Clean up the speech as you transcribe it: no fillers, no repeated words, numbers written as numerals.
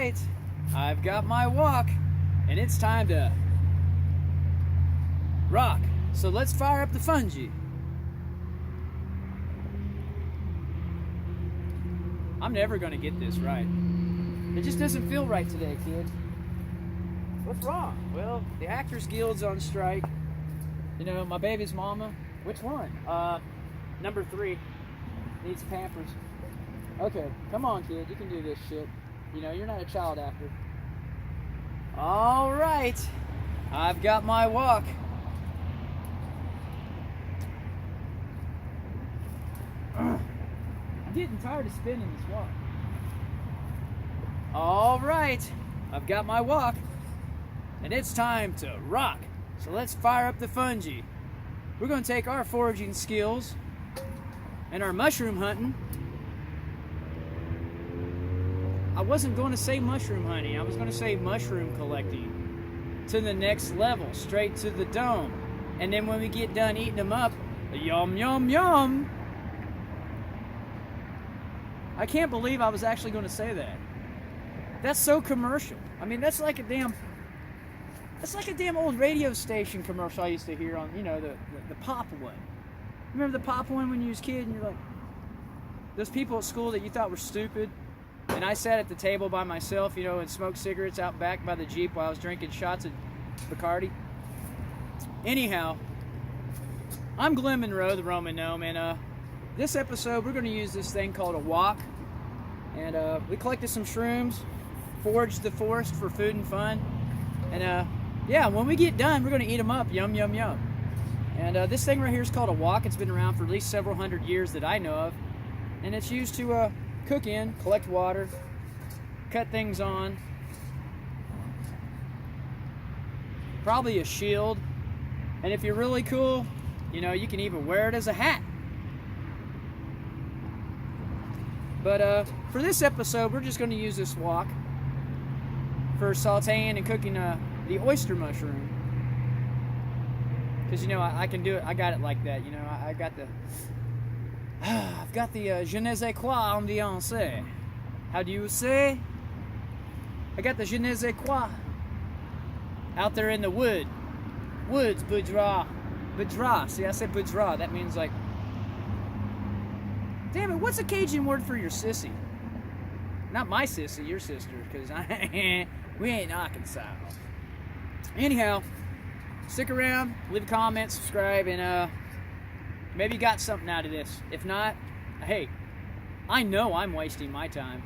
right, I've got my walk, and it's time to rock. So let's fire up the fungi. I'm never gonna get this right. It just doesn't feel right today, kid. What's wrong? Well, the Actors Guild's on strike. You know, my baby's mama. Which one? Number 3. Needs Pampers. Okay, come on, kid. You can do this shit. You know, you're not a child actor. All right. I've got my walk. I'm getting tired of spinning this walk. All right. I've got my walk. And it's time to rock. So let's fire up the fungi. We're going to take our foraging skills and our mushroom hunting. I wasn't going to say mushroom hunting. I was going to say mushroom collecting to the next level, straight to the dome. And then when we get done eating them up, yum, yum, yum. I can't believe I was actually going to say that. That's so commercial. I mean, that's like a damn old radio station commercial I used to hear on, you know, the pop one. Remember the pop one when you was a kid and you're like, those people at school that you thought were stupid? And I sat at the table by myself, you know, and smoked cigarettes out back by the Jeep while I was drinking shots of Bacardi. Anyhow, I'm Glenn Monroe, the Roman Gnome, and this episode we're going to use this thing called a wok. And we collected some shrooms, foraged the forest for food and fun. And yeah, when we get done, we're going to eat them up. Yum, yum, yum. And this thing right here is called a wok. It's been around for at least several hundred years that I know of. And it's used to cook in, collect water, cut things on. Probably a shield. And if you're really cool, you know, you can even wear it as a hat. But for this episode, we're just going to use this wok for sauteing and cooking the oyster mushroom. Because, you know, I can do it. I got it like that, you know. I've got the je ne sais quoi ambiance. How do you say? I got the je ne sais quoi out there in the woods, boudra. Boudra. See, I said boudra. That means like, damn it, what's a Cajun word for your sissy? Not my sissy, your sister, because we ain't Arkansas. Anyhow, stick around, leave a comment, subscribe, and maybe you got something out of this. If not, hey, I know I'm wasting my time.